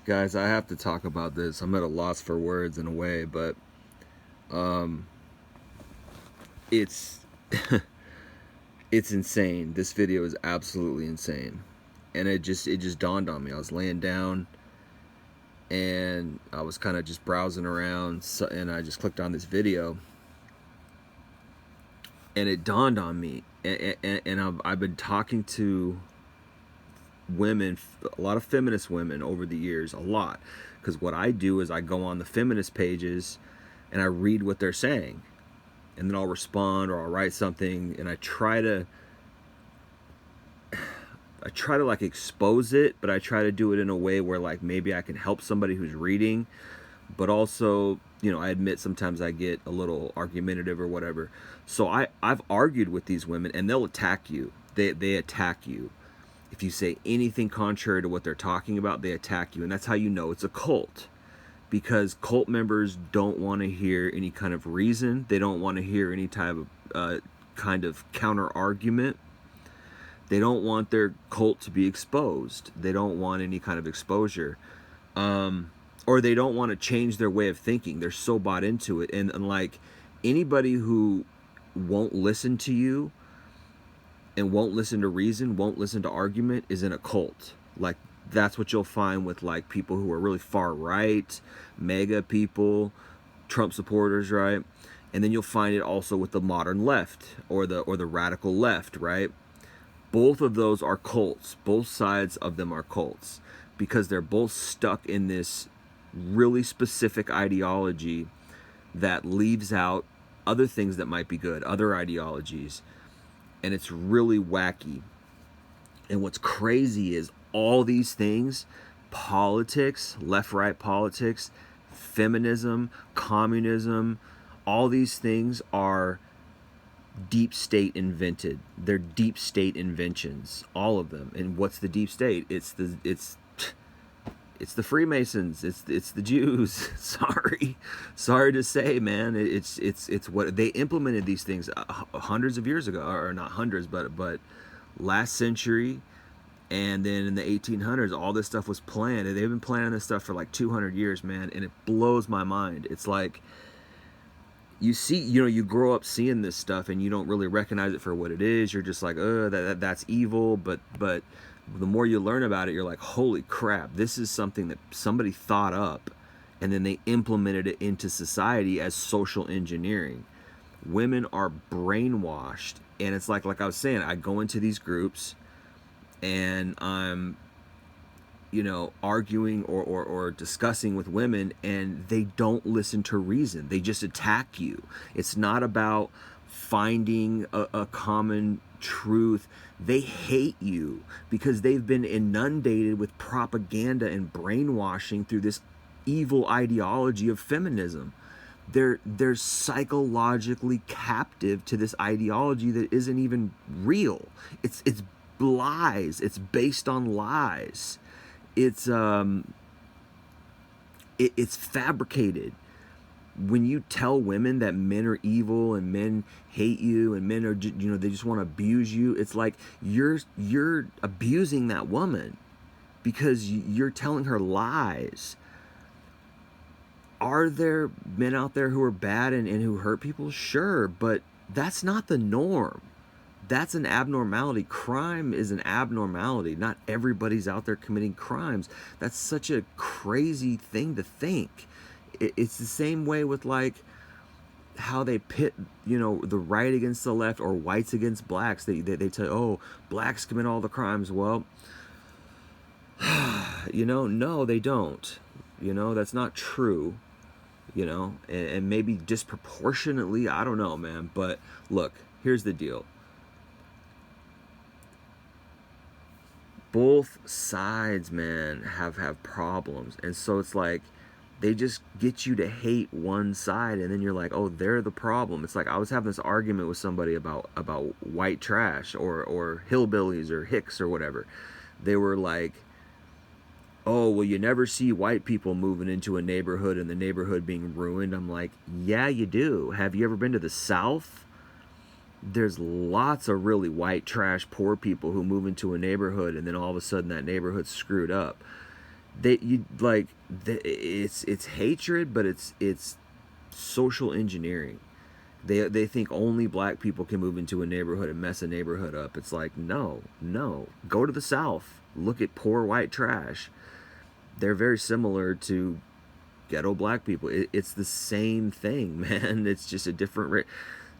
Guys, I have to talk about this. I'm at a loss for words in a way, but um, it's it's insane. This video is absolutely insane, and it just dawned on me. I was laying down and I was kind of just browsing around, and I just clicked on this video, and it dawned on me. And I've been talking to women, a lot of feminist women over the years, a lot, because what I do is I go on the feminist pages and I read what they're saying, and then I'll respond or I'll write something, and I try to like expose it, but I try to do it in a way where like maybe I can help somebody who's reading, but also, I admit sometimes I get a little argumentative or whatever. So I've argued with these women, and they'll attack you. They attack you. If you say anything contrary to what they're talking about, they attack you, and that's how you know it's a cult. Because cult members don't want to hear any kind of reason. They don't want to hear any type of kind of counter argument. They don't want their cult to be exposed. They don't want any kind of exposure. Or they don't want to change their way of thinking. They're so bought into it. And like anybody who won't listen to you and won't listen to reason, won't listen to argument, is in a cult. Like that's what you'll find with like people who are really far right, mega people, Trump supporters, right? And then you'll find it also with the modern left or the radical left, right? Both of those are cults. Both sides of them are cults because they're both stuck in this really specific ideology that leaves out other things that might be good, other ideologies. And it's really wacky. And what's crazy is all these things, politics, left-right politics, feminism, communism, all these things are deep state invented. They're deep state inventions, all of them. And what's the deep state? It's the Freemasons. It's the Jews. Sorry to say, man. It's what they implemented these things hundreds of years ago, or not hundreds, but last century, and then in the 1800s, all this stuff was planned, and they've been planning this stuff for like 200 years, man. And it blows my mind. It's like you see, you grow up seeing this stuff, and you don't really recognize it for what it is. You're just like, oh, that's evil, but the more you learn about it, you're like, holy crap, this is something that somebody thought up and then they implemented it into society as social engineering. Women are brainwashed, and it's like I was saying, I go into these groups and I'm arguing or discussing with women, and they don't listen to reason. They just attack you. It's not about finding a common truth. They hate you because they've been inundated with propaganda and brainwashing through this evil ideology of feminism. They're psychologically captive to this ideology that isn't even real. It's lies. It's based on lies. It's fabricated. When you tell women that men are evil and men hate you and men are they just want to abuse you, it's like you're abusing that woman because you're telling her lies. Are there men out there who are bad and who hurt people? Sure, but that's not the norm. That's an abnormality. Crime is an abnormality. Not everybody's out there committing crimes. That's such a crazy thing to think. It's the same way with like how they pit, the right against the left or whites against blacks. They tell you, oh, blacks commit all the crimes. Well, no, they don't. That's not true. And maybe disproportionately, I don't know, man. But look, here's the deal. Both sides, man, have problems, and so it's like they just get you to hate one side, and then you're like, oh, they're the problem. It's like I was having this argument with somebody about white trash or hillbillies or hicks or whatever. They were like, oh, well, you never see white people moving into a neighborhood and the neighborhood being ruined. I'm like, yeah, you do. Have you ever been to the South? There's lots of really white trash poor people who move into a neighborhood, and then all of a sudden that neighborhood's screwed up. it's hatred, but it's social engineering. They think only black people can move into a neighborhood and mess a neighborhood up. It's like, no, no. Go to the South. Look at poor white trash. They're very similar to ghetto black people. It's the same thing, man. It's just a different.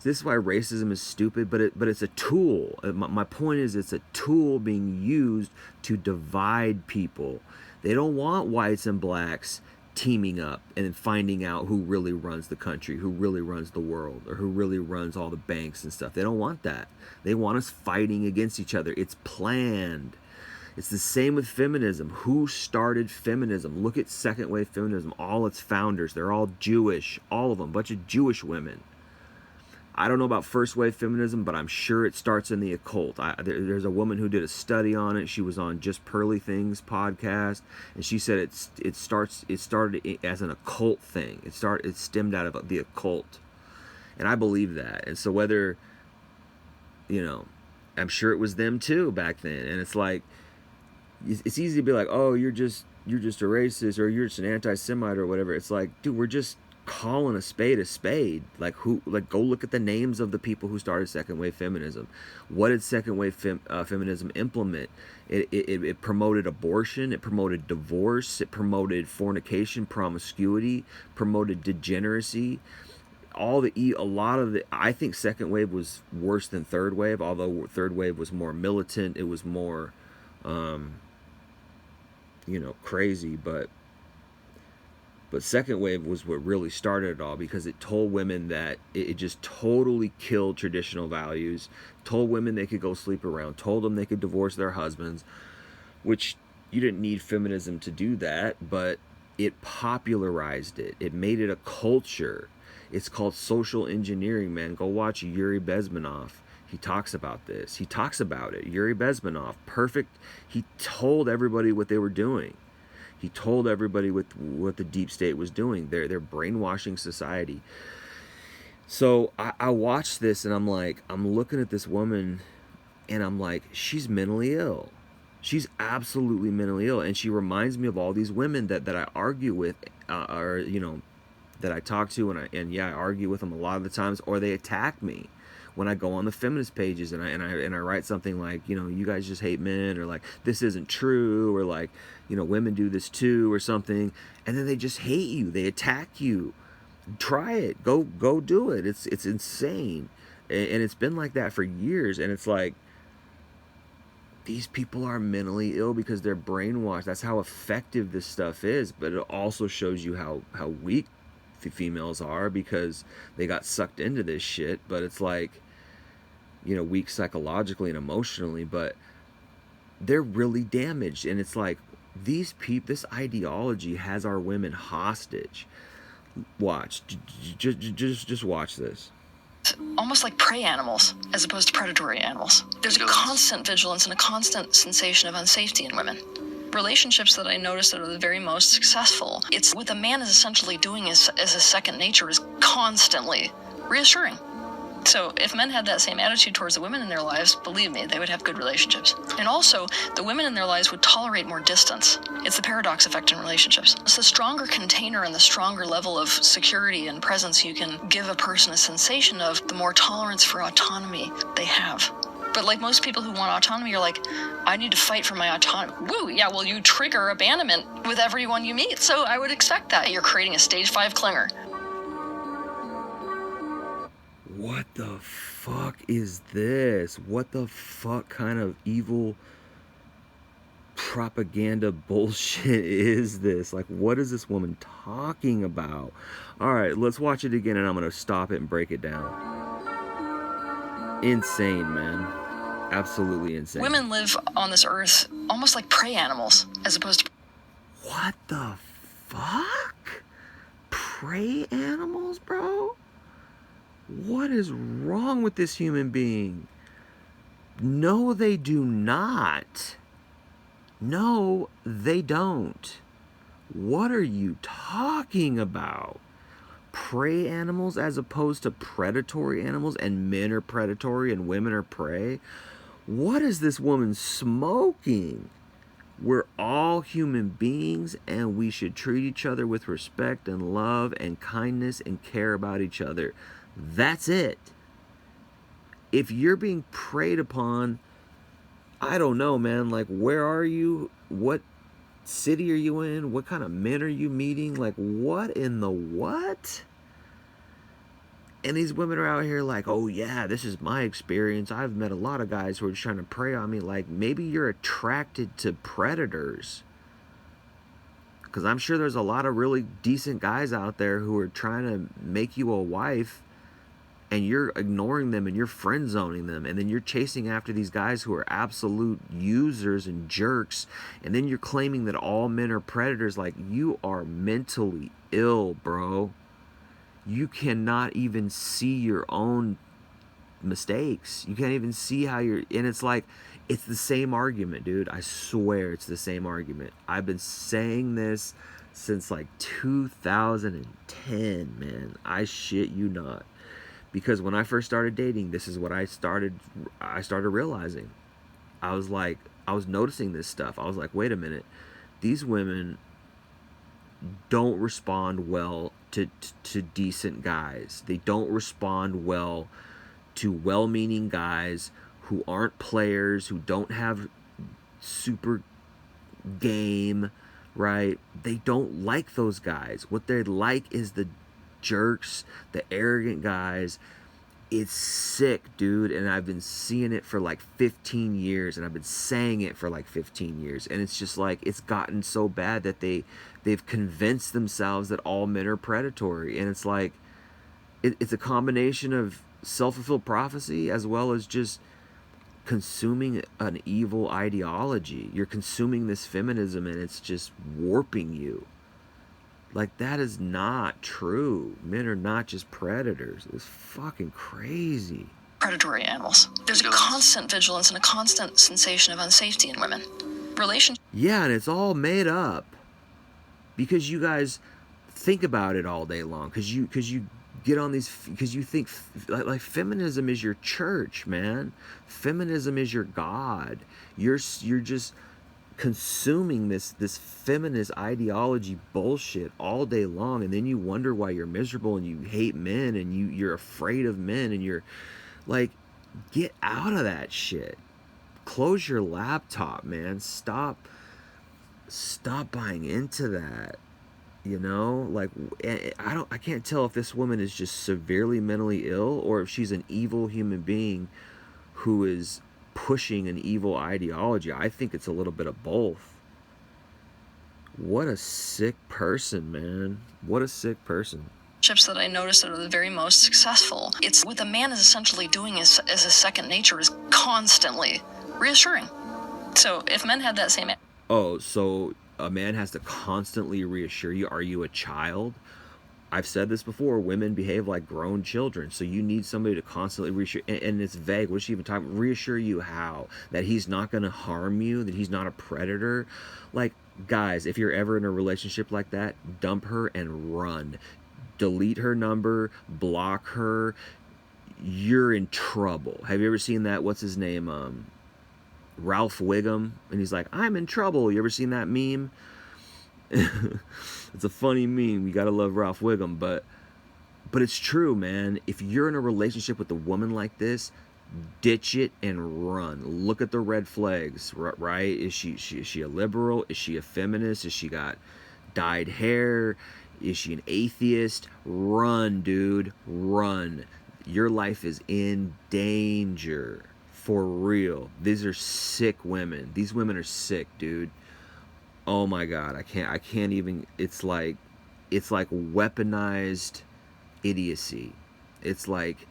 This is why racism is stupid, but it's a tool. My point is, it's a tool being used to divide people. They don't want whites and blacks teaming up and finding out who really runs the country, who really runs the world, or who really runs all the banks and stuff. They don't want that. They want us fighting against each other. It's planned. It's the same with feminism. Who started feminism? Look at second wave feminism. All its founders, they're all Jewish. All of them, a bunch of Jewish women. I don't know about first wave feminism, but I'm sure it starts in the occult. There's a woman who did a study on it. She was on Just Pearly Things podcast, and she said it started as an occult thing. It stemmed out of the occult, and I believe that. And so whether, I'm sure it was them too back then. And it's like, it's easy to be like, oh, you're just a racist, or you're just an anti-Semite or whatever. It's like, dude, we're just calling a spade a spade. Like, go look at the names of the people who started second wave feminism. What did second wave feminism implement? It promoted abortion, it promoted divorce, it promoted fornication, promiscuity, promoted degeneracy. I think second wave was worse than third wave, although third wave was more militant, it was more crazy, but second wave was what really started it all, because it told women that it just totally killed traditional values, told women they could go sleep around, told them they could divorce their husbands, which you didn't need feminism to do that, but it popularized it. It made it a culture. It's called social engineering, man. Go watch Yuri Bezmenov. He talks about this. He talks about it. Yuri Bezmenov, perfect. He told everybody what they were doing. He told everybody what the deep state was doing. They're brainwashing society. So I watched this, and I'm looking at this woman, and I'm like, she's mentally ill. She's absolutely mentally ill. And she reminds me of all these women that I argue with, or that I talk to, and I argue with them a lot of the times, or they attack me when I go on the feminist pages and I write something like, you guys just hate men, or like, this isn't true, or like, women do this too, or something, and then they just hate you, they attack you. Try it, go do it. It's insane, and it's been like that for years. And it's like, these people are mentally ill because they're brainwashed. That's how effective this stuff is. But it also shows you how weak females are, because they got sucked into this shit. But it's like, weak psychologically and emotionally, but they're really damaged. And it's like, this ideology has our women hostage. Watch, just watch this. Almost like prey animals as opposed to predatory animals. There's a constant vigilance and a constant sensation of unsafety in women. Relationships that I notice that are the very most successful, it's what the man is essentially doing as a second nature, is constantly reassuring. So if men had that same attitude towards the women in their lives, believe me, they would have good relationships. And also, the women in their lives would tolerate more distance. It's the paradox effect in relationships. It's the stronger container and the stronger level of security and presence you can give a person a sensation of, the more tolerance for autonomy they have. But like most people who want autonomy, you're like, I need to fight for my autonomy. Woo, yeah, well, you trigger abandonment with everyone you meet, so I would expect that. You're creating a stage 5 clinger. What the fuck is this? What the fuck kind of evil propaganda bullshit is this? Like, what is this woman talking about? All right, let's watch it again, and I'm going to stop it and break it down. Insane, man. Absolutely insane. Women live on this earth almost like prey animals, as opposed to... What the fuck? Prey animals, bro? What is wrong with this human being? No, they do not. No, they don't. What are you talking about? Prey animals as opposed to predatory animals, and men are predatory and women are prey? What is this woman smoking? We're all human beings, and we should treat each other with respect and love and kindness and care about each other. That's it. If you're being preyed upon, I don't know, man. Like, where are you? What city are you in? What kind of men are you meeting? Like, what in the what? And these women are out here like, oh yeah, this is my experience. I've met a lot of guys who are just trying to prey on me. Like, maybe you're attracted to predators. Because I'm sure there's a lot of really decent guys out there who are trying to make you a wife, and you're ignoring them and you're friend zoning them, and then you're chasing after these guys who are absolute users and jerks, and then you're claiming that all men are predators. Like, you are mentally ill, bro. You cannot even see your own mistakes. You can't even see how you're, and it's like, it's the same argument, dude. I swear it's the same argument. I've been saying this since like 2010, man. I shit you not. Because when I first started dating, this is what I started realizing. I was like, I was noticing this stuff. I was like, wait a minute. These women don't respond well to decent guys. They don't respond well to well-meaning guys who aren't players, who don't have super game, right? They don't like those guys. What they like is the jerks, the arrogant guys. It's sick, dude, and I've been seeing it for like 15 years, and I've been saying it for like 15 years, and it's just like, it's gotten so bad that they've convinced themselves that all men are predatory. And it's like, it's a combination of self-fulfilled prophecy as well as just consuming an evil ideology. You're consuming this feminism, and it's just warping you. Like, that is not true. Men are not just predators. It's fucking crazy. Predatory animals. There's a constant vigilance and a constant sensation of unsafety in women. Yeah, and it's all made up because you guys think about it all day long. Because you get on these, because you think like feminism is your church, man. Feminism is your God. You're just consuming this feminist ideology bullshit all day long, and then you wonder why you're miserable and you hate men and you're afraid of men, and you're like, get out of that shit. Close your laptop, man. Stop buying into that. You know, like, I can't tell if this woman is just severely mentally ill or if she's an evil human being who is pushing an evil ideology. I think it's a little bit of both. What a sick person, man. What a sick person. Relationships that I noticed that are the very most successful, it's what the man is essentially doing as a second nature, is constantly reassuring. So if men had that same... Oh, so a man has to constantly reassure you. Are you a child? I've said this before, women behave like grown children, so you need somebody to constantly reassure, and it's vague. What is she even talking about? Reassure you how? That he's not going to harm you, that he's not a predator? Like, guys, if you're ever in a relationship like that, dump her and run. Delete her number, block her. You're in trouble. Have you ever seen that, what's his name, Ralph Wiggum? And he's like, I'm in trouble. You ever seen that meme? It's a funny meme. You gotta love Ralph Wiggum, but it's true, man. If you're in a relationship with a woman like this, ditch it and run. Look at the red flags, right? Is she a liberal? Is she a feminist? Is she got dyed hair? Is she an atheist? Run, dude, run. Your life is in danger, for real. These are sick women. These women are sick, dude. Oh my God, I can't even, it's like weaponized idiocy. It's like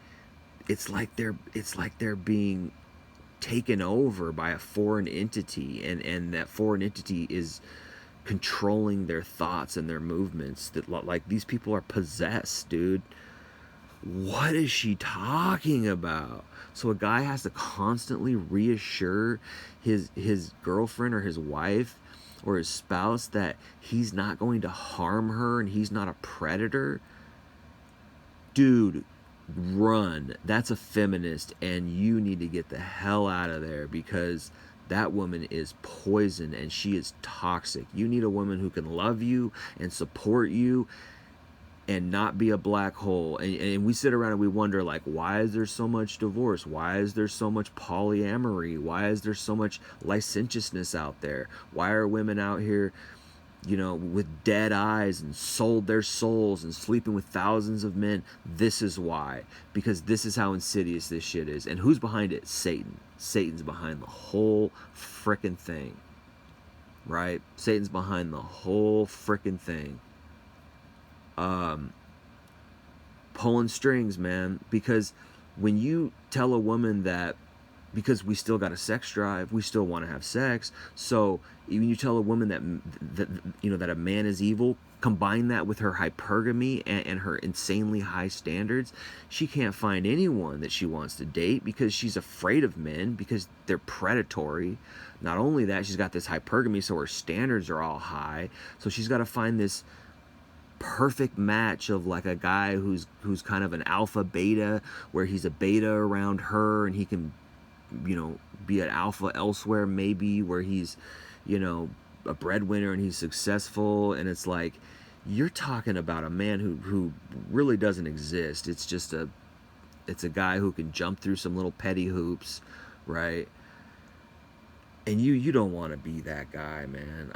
they're being taken over by a foreign entity, and that foreign entity is controlling their thoughts and their movements. That, like, these people are possessed, dude. What is she talking about? So a guy has to constantly reassure his girlfriend or his wife or his spouse that he's not going to harm her and he's not a predator? Dude, run. That's a feminist, and you need to get the hell out of there, because that woman is poison and she is toxic. You need a woman who can love you and support you and not be a black hole. And we sit around and we wonder, like, why is there so much divorce? Why is there so much polyamory? Why is there so much licentiousness out there? Why are women out here, you know, with dead eyes and sold their souls and sleeping with thousands of men? This is why. Because this is how insidious this shit is. And who's behind it? Satan. Satan's behind the whole frickin' thing. Right? Satan's behind the whole frickin' thing. Pulling strings, man. Because when you tell a woman that, because we still got a sex drive, we still want to have sex, so when you tell a woman that you know, that a man is evil, combine that with her hypergamy and her insanely high standards, she can't find anyone that she wants to date because she's afraid of men, because they're predatory. Not only that, she's got this hypergamy, so her standards are all high, so she's got to find this perfect match of like a guy who's kind of an alpha beta, where he's a beta around her and he can, you know, be an alpha elsewhere, maybe, where he's, you know, a breadwinner and he's successful. And it's like, you're talking about a man who really doesn't exist. It's just it's a guy who can jump through some little petty hoops, right? And you don't want to be that guy, man.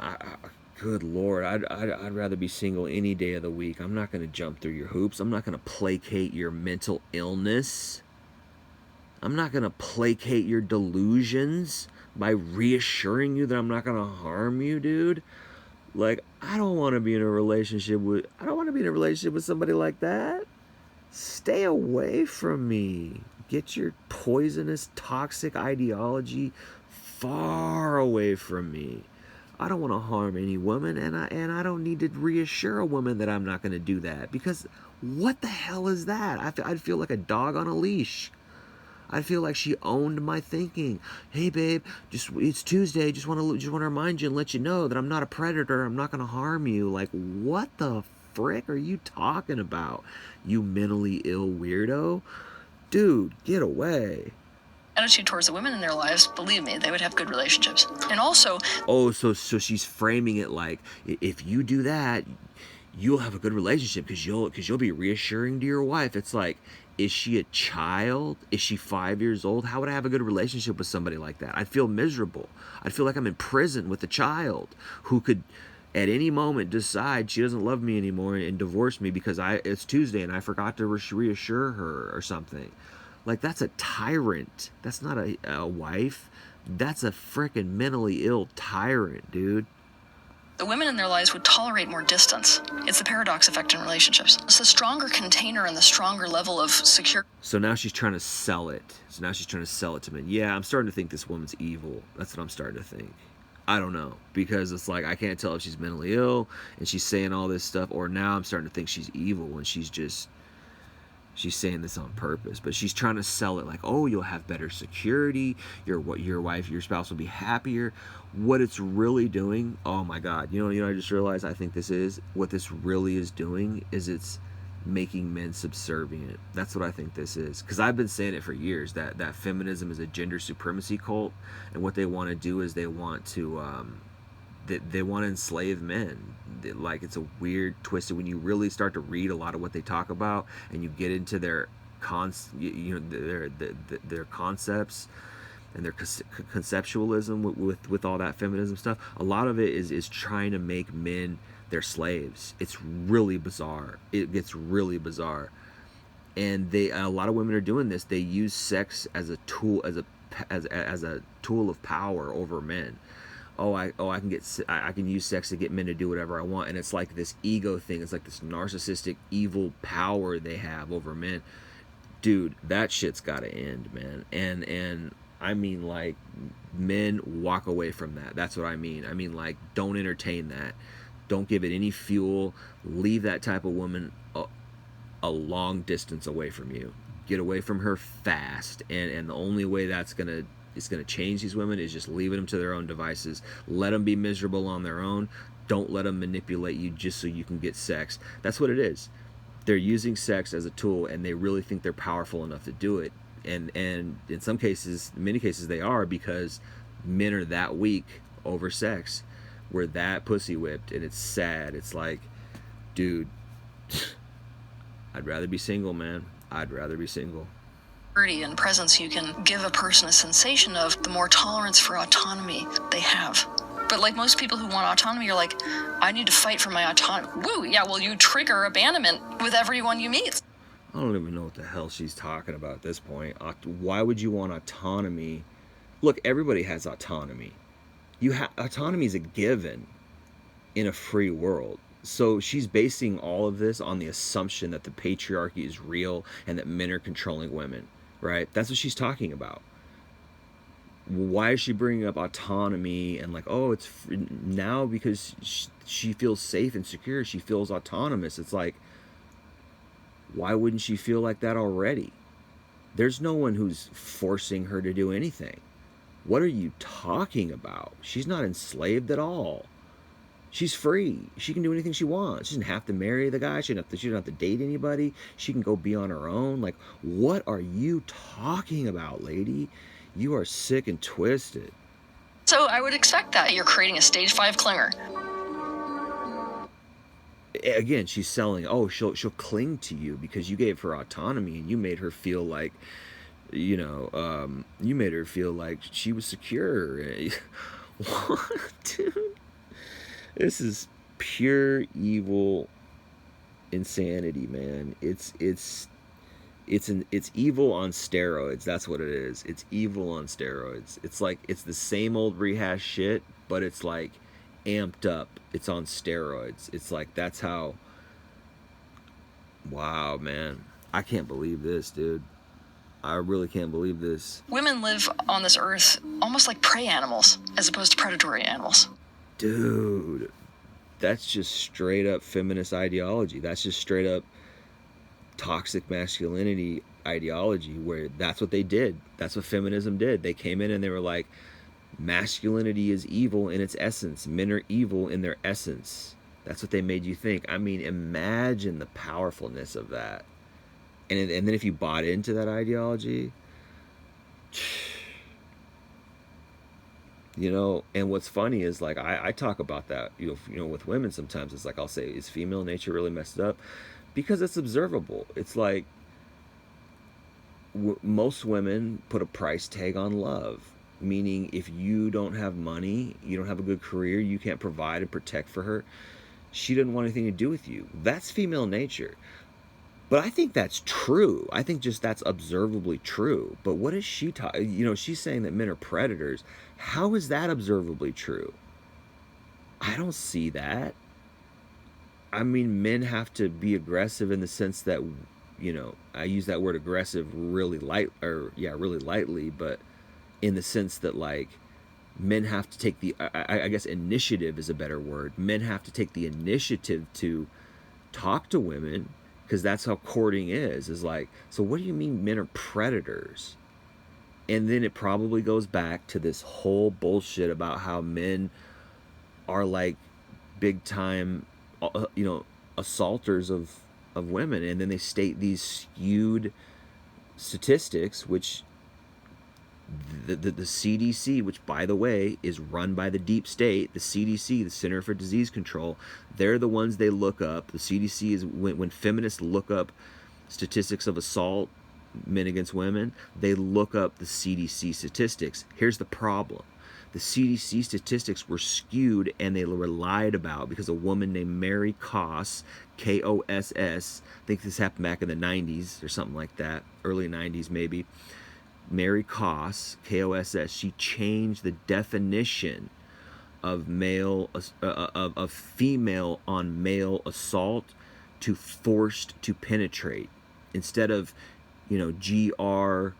Good Lord, I'd rather be single any day of the week. I'm not going to jump through your hoops. I'm not going to placate your mental illness. I'm not going to placate your delusions by reassuring you that I'm not going to harm you, dude. Like, I don't want to be in a relationship with somebody like that. Stay away from me. Get your poisonous, toxic ideology far away from me. I don't want to harm any woman, and I don't need to reassure a woman that I'm not going to do that, because what the hell is that? I'd feel like a dog on a leash. I'd feel like she owned my thinking. Hey, babe, it's Tuesday. Just want to remind you and let you know that I'm not a predator. I'm not going to harm you. Like, what the frick are you talking about, you mentally ill weirdo? Dude, get away. Attitude towards the women in their lives, believe me, they would have good relationships. And also, so she's framing it like, if you do that, you'll have a good relationship because you'll be reassuring to your wife. It's like, is she a child? Is she 5 years old? How would I have a good relationship with somebody like that? I'd feel miserable. I'd feel like I'm in prison with a child who could at any moment decide she doesn't love me anymore and divorce me because it's Tuesday and I forgot to reassure her or something. Like, that's a tyrant. That's not a wife. That's a frickin' mentally ill tyrant, dude. The women in their lives would tolerate more distance. It's the paradox effect in relationships. It's the stronger container and the stronger level of security. So now she's trying to sell it. To men. Yeah, I'm starting to think this woman's evil. That's what I'm starting to think. I don't know. Because it's like, I can't tell if she's mentally ill and she's saying all this stuff, or now I'm starting to think she's evil when she's saying this on purpose. But she's trying to sell it like, oh, you'll have better security, your spouse will be happier. What it's really doing, oh my God, you know I just realized, I think what this really is doing is it's making men subservient. That's what I think this is. Because I've been saying it for years, that feminism is a gender supremacy cult, and what they want to do is they want to enslave men. Like, it's a weird, twisted, when you really start to read a lot of what they talk about and you get into their their concepts and their conceptualism with all that feminism stuff. A lot of it is trying to make men their slaves. It's really bizarre. It gets really bizarre. And a lot of women are doing this. They use sex as a tool, as a tool of power over men. I can use sex to get men to do whatever I want, and it's like this ego thing. It's like this narcissistic, evil power they have over men. Dude, that shit's got to end, man. And I mean, like, men, walk away from that. That's what I mean. I mean, like, don't entertain that. Don't give it any fuel. Leave that type of woman a long distance away from you. Get away from her fast. And the only way it's gonna change these women is just leaving them to their own devices. Let them be miserable on their own. Don't let them manipulate you just so you can get sex. That's what it is. They're using sex as a tool, and they really think they're powerful enough to do it. And in some cases, in many cases, they are, because men are that weak over sex. We're that pussy whipped, and it's sad. It's like, dude, I'd rather be single, man. I'd rather be single. And presence you can give a person a sensation of, the more tolerance for autonomy they have. But like most people who want autonomy, you're like, I need to fight for my autonomy. Woo, yeah, well, you trigger abandonment with everyone you meet. I don't even know what the hell she's talking about at this point. Why would you want autonomy? Look, everybody has autonomy. Autonomy is a given in a free world. So she's basing all of this on the assumption that the patriarchy is real and that men are controlling women, right? That's what she's talking about. Why is she bringing up autonomy and like, oh, it's now because she feels safe and secure, she feels autonomous. It's like, why wouldn't she feel like that already? There's no one who's forcing her to do anything. What are you talking about? She's not enslaved at all. She's free. She can do anything she wants. She doesn't have to marry the guy. She doesn't have to date anybody. She can go be on her own. Like, what are you talking about, lady? You are sick and twisted. So I would expect that. You're creating a stage 5 clinger. Again, she's selling, oh, she'll cling to you because you gave her autonomy and you made her feel like, you made her feel like she was secure. What, dude? This is pure evil insanity, man. It's evil on steroids. That's what it is. It's evil on steroids. It's like, it's the same old rehash shit, but it's like amped up. It's on steroids. It's like, that's how, wow, man. I can't believe this, dude. I really can't believe this. Women live on this earth almost like prey animals as opposed to predatory animals. Dude, that's just straight up feminist ideology. That's just straight up toxic masculinity ideology, where that's what they did. That's what feminism did. They came in and they were like, masculinity is evil in its essence. Men are evil in their essence. That's what they made you think. I mean, imagine the powerfulness of that. And then if you bought into that ideology, you know, and what's funny is like, I talk about that, you know, with women sometimes. It's like, I'll say, is female nature really messed up? Because it's observable. It's like, most women put a price tag on love. Meaning, if you don't have money, you don't have a good career, you can't provide and protect for her, she doesn't want anything to do with you. That's female nature. But I think that's true. I think just that's observably true. But what is she talking? You know, she's saying that men are predators. How is that observably true? I don't see that. I mean, men have to be aggressive in the sense that, you know, I use that word aggressive really really lightly, but in the sense that, like, men have to take the, I guess initiative is a better word. Men have to take the initiative to talk to women, because that's how courting is like, so what do you mean men are predators? And then it probably goes back to this whole bullshit about how men are like big time, you know, assaulters of women. And then they state these skewed statistics, which the CDC, which by the way is run by the deep state, the CDC, the Center for Disease Control, they're the ones they look up. The CDC is, when feminists look up statistics of assault, men against women, they look up the CDC statistics. Here's the problem. The CDC statistics were skewed and they were lied about because a woman named Mary Koss, Koss, I think this happened back in the 90s or something like that, early 90s maybe. Mary Koss, Koss, she changed the definition of of female on male assault to forced to penetrate, instead of, you know, GR,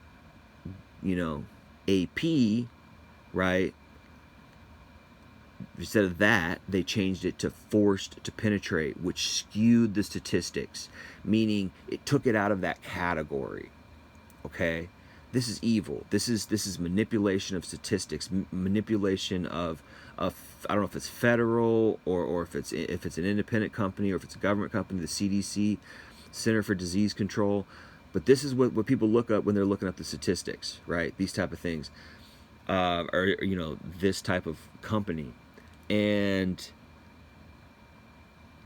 you know, AP, right? Instead of that, they changed it to forced to penetrate, which skewed the statistics, meaning it took it out of that category. Okay? This is evil. This is manipulation of statistics, manipulation of I don't know if it's federal or if it's an independent company or if it's a government company, the CDC, Center for Disease Control. But this is what people look up when they're looking up the statistics, right? These type of things. or this type of company, and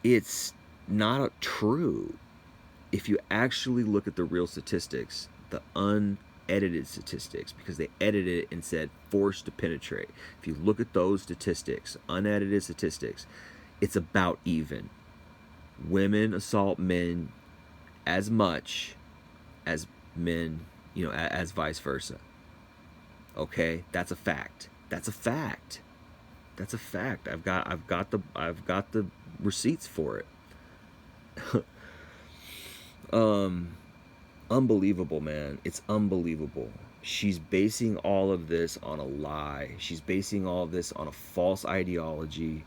it's not true. If you actually look at the real statistics, the unedited statistics, because they edited it and said forced to penetrate. If you look at those statistics, unedited statistics, it's about even. Women assault men as much as men, as vice versa. Okay, that's a fact. That's a fact. That's a fact. I've got the receipts for it. um Unbelievable, man. It's unbelievable. She's basing all of this on a lie. She's basing all of this on a false ideology,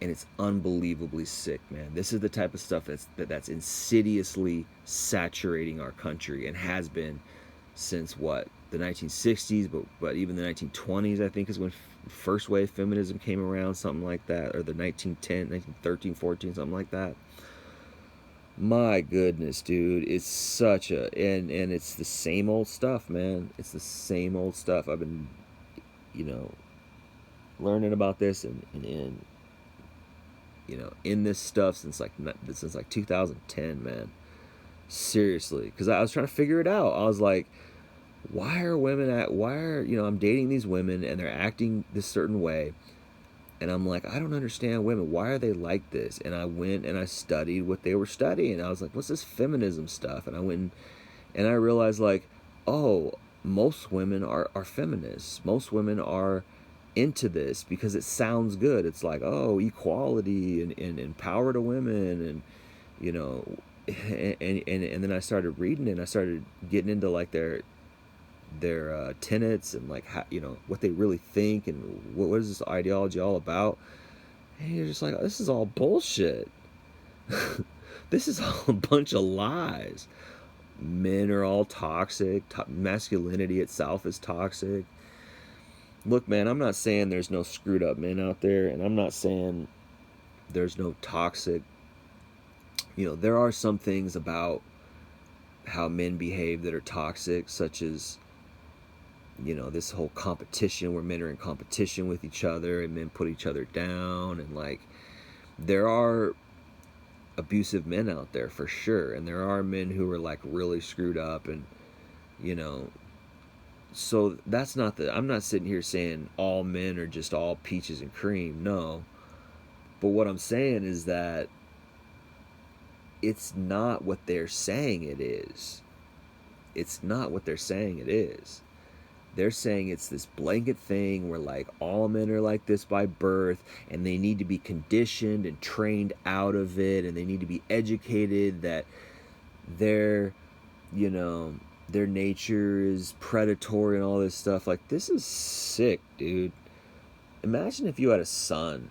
and it's unbelievably sick, man. This is the type of stuff that's insidiously saturating our country, and has been since what, the 1960s, but even the 1920s, I think, is when first wave feminism came around, something like that, or the 1910, 1913, 14, something like that. My goodness, dude, it's such a and it's the same old stuff, man. It's the same old stuff. I've been, you know, learning about this and in this stuff since like 2010, man. Seriously, because I was trying to figure it out. I was like, why are I'm dating these women and they're acting this certain way, and I'm like, I don't understand women. Why are they like this? And I went and I studied what they were studying. I was like, what's this feminism stuff? And I went and I realized, like, oh, most women are feminists. Most women are into this because it sounds good. It's like, oh, equality and power to women, and you know and then I started reading it, and I started getting into like their tenets, and like how, what they really think, and what is this ideology all about. And you're just like, oh, this is all bullshit. This is all a bunch of lies. Men are all toxic. Masculinity itself is toxic. Look, man, I'm not saying there's no screwed up men out there, and I'm not saying there's no toxic. There are some things about how men behave that are toxic, such as this whole competition, where men are in competition with each other and men put each other down, and like, there are abusive men out there for sure, and there are men who are like really screwed up, and you know so that's not I'm not sitting here saying all men are just all peaches and cream, no. But what I'm saying is that it's not what they're saying it is. It's not what they're saying it is. They're saying it's this blanket thing where like all men are like this by birth, and they need to be conditioned and trained out of it, and they need to be educated that their their nature is predatory and all this stuff. Like, this is sick, dude. Imagine if you had a son.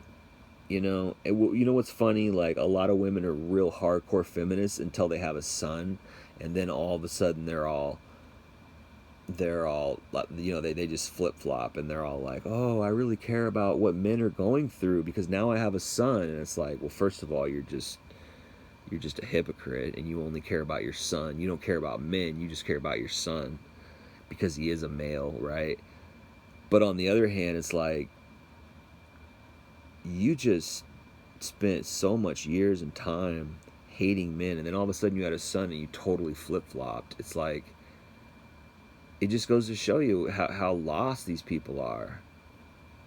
What's funny, like, a lot of women are real hardcore feminists until they have a son, and then all of a sudden they're all they just flip-flop, and they're all like, oh, I really care about what men are going through because now I have a son. And it's like, well, first of all, you're just a hypocrite, and you only care about your son. You don't care about men, you just care about your son because he is a male, right? But on the other hand, it's like, you just spent so much years and time hating men, and then all of a sudden you had a son and you totally flip-flopped. It's like, it just goes to show you how lost these people are.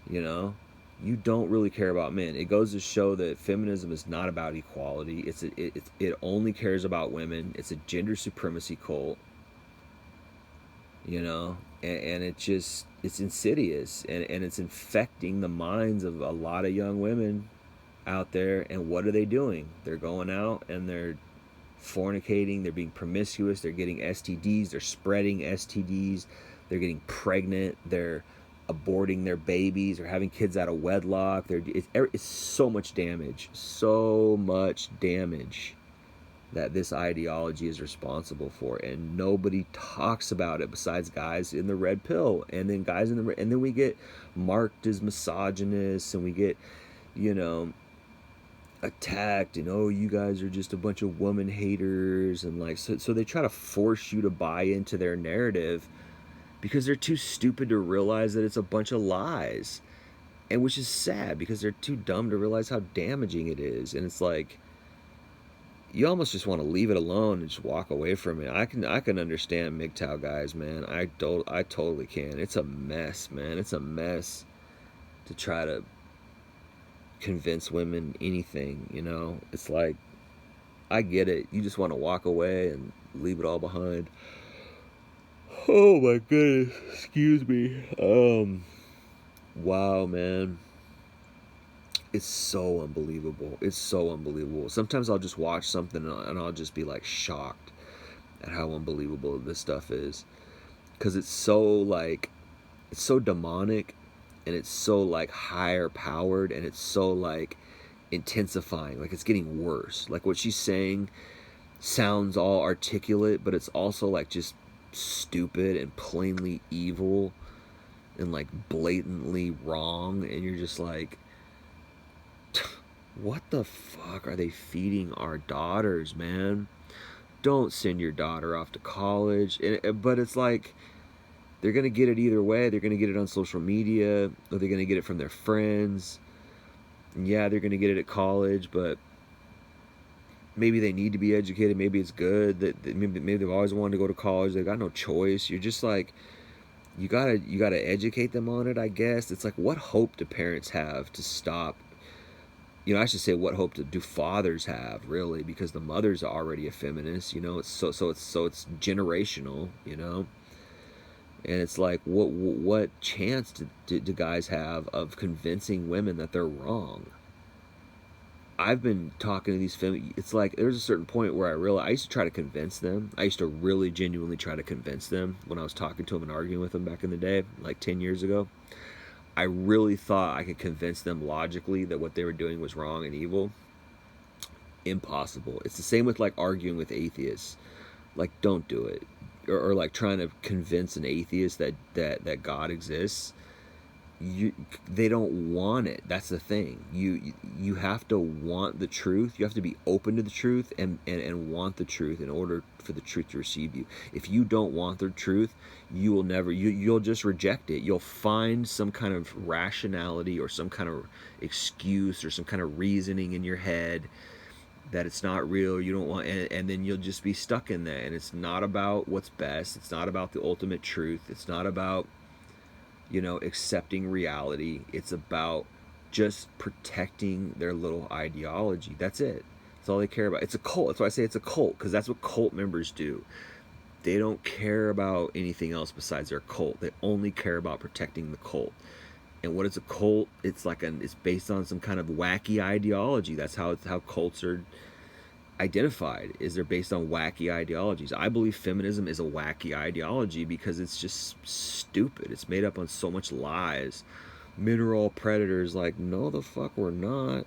You don't really care about men. It goes to show that feminism is not about equality. It only cares about women. It's a gender supremacy cult. And it's insidious, and it's infecting the minds of a lot of young women out there. And what are they doing? They're going out and they're fornicating, they're being promiscuous, they're getting STDs, they're spreading STDs, they're getting pregnant, they're aborting their babies, or having kids out of wedlock. It's so much damage that this ideology is responsible for, and nobody talks about it besides guys in the red pill, and then and then we get marked as misogynists, and we get attacked, and, oh, you guys are just a bunch of woman haters, and like, so they try to force you to buy into their narrative, because they're too stupid to realize that it's a bunch of lies. And which is sad because they're too dumb to realize how damaging it is. And it's like, you almost just want to leave it alone and just walk away from it. I can understand MGTOW guys, man. I totally can. It's a mess, man. It's a mess to try to convince women anything, you know. It's like, I get it. You just want to walk away and leave it all behind. Oh my goodness. Excuse me. Wow, man. It's so unbelievable. It's so unbelievable. Sometimes I'll just watch something and I'll just be like shocked at how unbelievable this stuff is. Because it's so like, it's so demonic, and it's so like higher powered, and it's so like intensifying. Like it's getting worse. Like what she's saying sounds all articulate, but it's also like just stupid and plainly evil and like blatantly wrong. And you're just like, what the fuck are they feeding our daughters, man? Don't send your daughter off to college. But it's like, they're going to get it either way. They're going to get it on social media, or they're going to get it from their friends. And yeah, they're going to get it at college, but maybe they need to be educated. Maybe it's good that maybe they've always wanted to go to college. They've got no choice. You're just like, you gotta educate them on it, I guess. It's like, what hope do parents have to stop? You know, I should say, what hope do fathers have, really, because the mother's already a feminist. You know, it's it's generational. You know, and it's like, what chance do guys have of convincing women that they're wrong? I've been talking to these it's like, there's a certain point where I used to try to convince them. I used to really genuinely try to convince them when I was talking to them and arguing with them back in the day, like 10 years ago. I really thought I could convince them logically that what they were doing was wrong and evil. Impossible. It's the same with like arguing with atheists. Like, don't do it. Or like trying to convince an atheist that God exists. They don't want it. That's the thing. You have to want the truth. You have to be open to the truth and want the truth in order for the truth to receive you. If you don't want the truth, you will never, you'll just reject it. You'll find some kind of rationality or some kind of excuse or some kind of reasoning in your head that it's not real, you don't want, and then you'll just be stuck in that. And it's not about what's best. It's not about the ultimate truth. It's not about, you know, accepting reality. It's about just protecting their little ideology. That's it. That's all they care about. It's a cult. That's why I say it's a cult, because that's what cult members do. They don't care about anything else besides their cult. They only care about protecting the cult. And what is a cult? It's like it's based on some kind of wacky ideology. That's how cults are identified, is they're based on wacky ideologies. I believe feminism is a wacky ideology because it's just stupid. It's made up on so much lies. Men are all predators. Like, no the fuck we're not.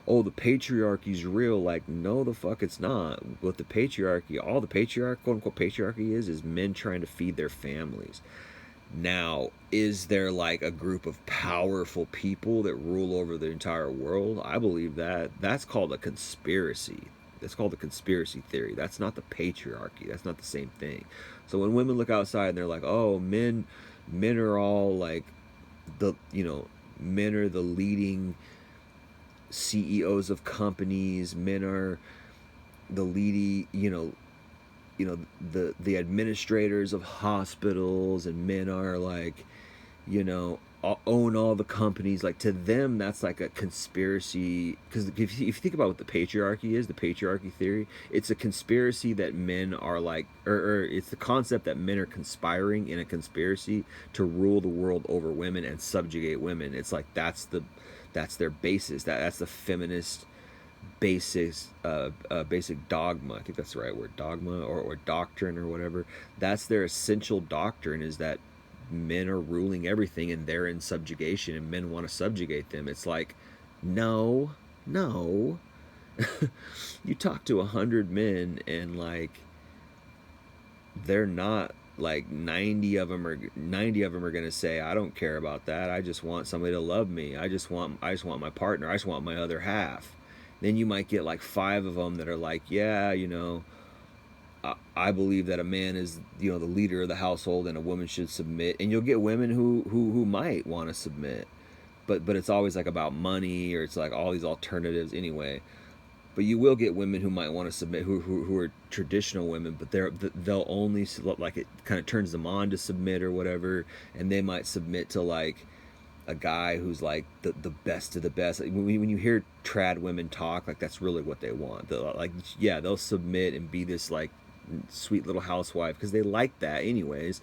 Oh, the patriarchy's real. Like, no the fuck it's not. What the patriarchy, all the patriarchy, quote unquote patriarchy is men trying to feed their families. Now, is there like a group of powerful people that rule over the entire world? I believe that. That's called a conspiracy. That's called the conspiracy theory. That's not the patriarchy. That's not the same thing. So when women look outside and they're like, oh, men are all like men are the leading CEOs of companies. Men are the leading, the administrators of hospitals, and men are like, own all the companies. Like, to them, that's like a conspiracy. Because if you think about what the patriarchy is, the patriarchy theory, it's a conspiracy that men are like, or it's the concept that men are conspiring in a conspiracy to rule the world over women and subjugate women. It's like, that's their basis. That's the feminist basic dogma. I think that's the right word, dogma or doctrine or whatever. That's their essential doctrine, is that men are ruling everything and they're in subjugation and men want to subjugate them. It's like, no. You talk to 100 men and like, they're not like 90 of them are going to say, I don't care about that. I just want somebody to love me. I just want my partner. I just want my other half. Then you might get like 5 of them that are like, yeah, I believe that a man is, you know, the leader of the household, and a woman should submit. And you'll get women who might want to submit, but it's always like about money, or it's like all these alternatives anyway. But you will get women who might want to submit, who are traditional women, but they'll only, like, it kind of turns them on to submit or whatever, and they might submit to like a guy who's like the best of the best. Like, when you hear trad women talk, like that's really what they want. They'll, like, yeah, they'll submit and be this like sweet little housewife because they like that anyways,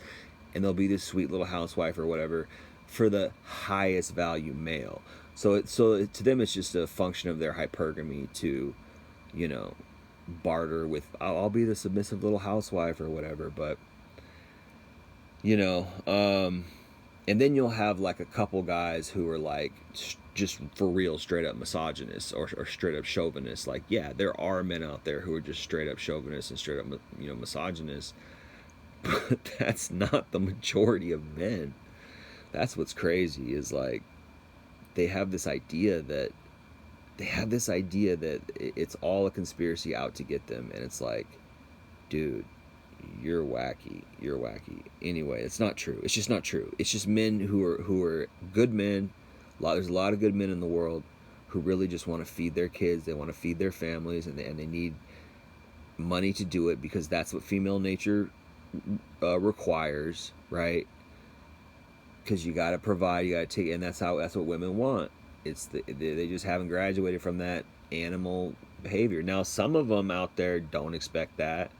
and they'll be this sweet little housewife or whatever for the highest value male. To them it's just a function of their hypergamy to, you know, barter with, I'll be the submissive little housewife or whatever. But you know, and then you'll have like a couple guys who are like just for real straight up misogynists, or straight up chauvinists. Like, yeah, there are men out there who are just straight up chauvinists and straight up, you know, misogynists, but that's not the majority of men. That's what's crazy, is like they have this idea that it's all a conspiracy out to get them, and it's like, dude, you're wacky. You're wacky. Anyway, it's not true. It's just not true. It's just men who are good men. There's a lot of good men in the world who really just want to feed their kids. They want to feed their families, and they need money to do it because that's what female nature requires, right? Because you got to provide, you got to take, and that's what women want. They just haven't graduated from that animal behavior. Now, some of them out there don't expect that.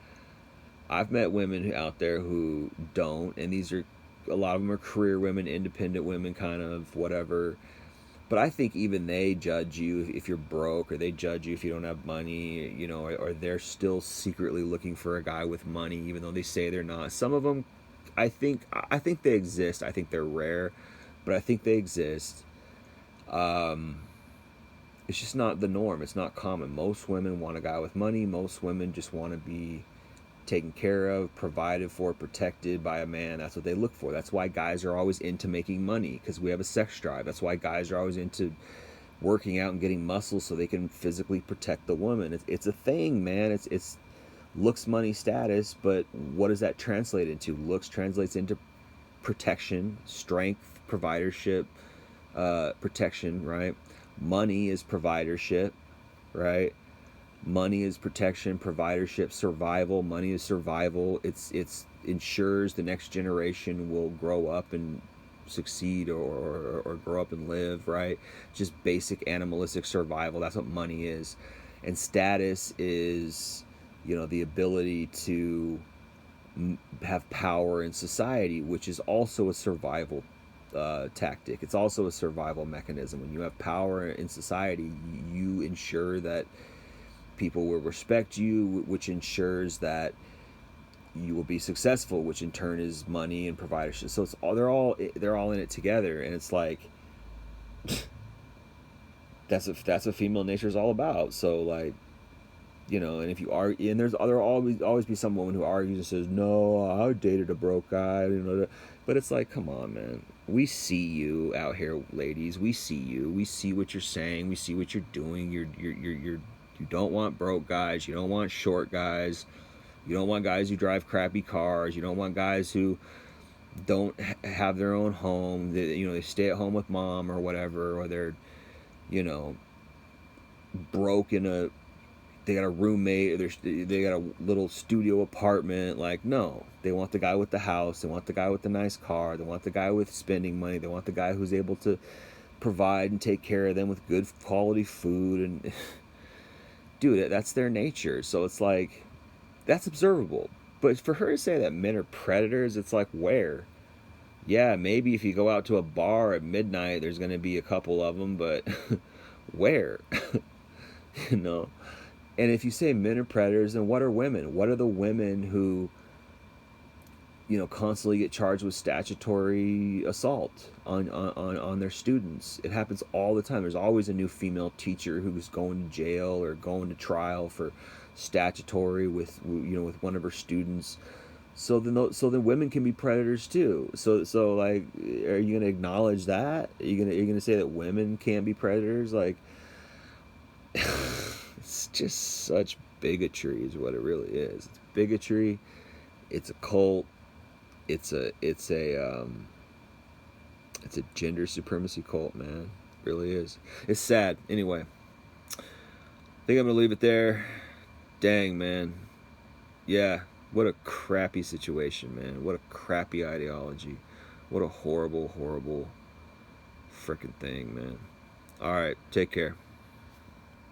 I've met women out there who don't, and a lot of them are career women, independent women, kind of whatever. But I think even they judge you if you're broke, or they judge you if you don't have money, you know, or they're still secretly looking for a guy with money, even though they say they're not. Some of them, I think they exist. I think they're rare, but I think they exist. It's just not the norm. It's not common. Most women want a guy with money. Most women just want to be taken care of, provided for, protected by a man. That's what they look for. That's why guys are always into making money, because we have a sex drive. That's why guys are always into working out and getting muscles so they can physically protect the woman. It's a thing, man. It's looks, money, status. But what does that translate into? Looks translates into protection, strength, providership, protection, right? Money is providership, right? Money is protection, providership, survival. Money is survival. It's ensures the next generation will grow up and succeed, or grow up and live, right? Just basic animalistic survival. That's what money is. And status is, you know, the ability to have power in society, which is also a survival tactic. It's also a survival mechanism. When you have power in society, you ensure that people will respect you, which ensures that you will be successful, which in turn is money and providership. So it's all they're all in it together, and it's like that's what female nature is all about. So, like, you know, and if you are, and there'll always be some woman who argues and says, no, I dated a broke guy, you know. But it's like, come on, man. We see you out here, ladies. We see you. We see what you're saying. We see what you're doing. You don't want broke guys. You don't want short guys. You don't want guys who drive crappy cars. You don't want guys who don't have their own home. They stay at home with mom or whatever, or they're, you know, broke they got a roommate, or they got a little studio apartment. Like, no, they want the guy with the house. They want the guy with the nice car. They want the guy with spending money. They want the guy who's able to provide and take care of them with good quality food. And dude, that's their nature. So it's like, that's observable. But for her to say that men are predators, it's like, where? Yeah, maybe if you go out to a bar at midnight, there's going to be a couple of them, but where? You know? And if you say men are predators, then what are women? What are the women who, you know, constantly get charged with statutory assault on their students? It happens all the time. There's always a new female teacher who's going to jail or going to trial for statutory with one of her students. So then women can be predators too. So like, are you gonna acknowledge that? Are you gonna say that women can't be predators? Like, it's just such bigotry is what it really is. It's bigotry. It's a cult. It's a gender supremacy cult, man. It really is. It's sad. Anyway, I think I'm gonna leave it there. Dang, man. Yeah, what a crappy situation, man. What a crappy ideology. What a horrible, horrible freaking thing, man. All right, take care.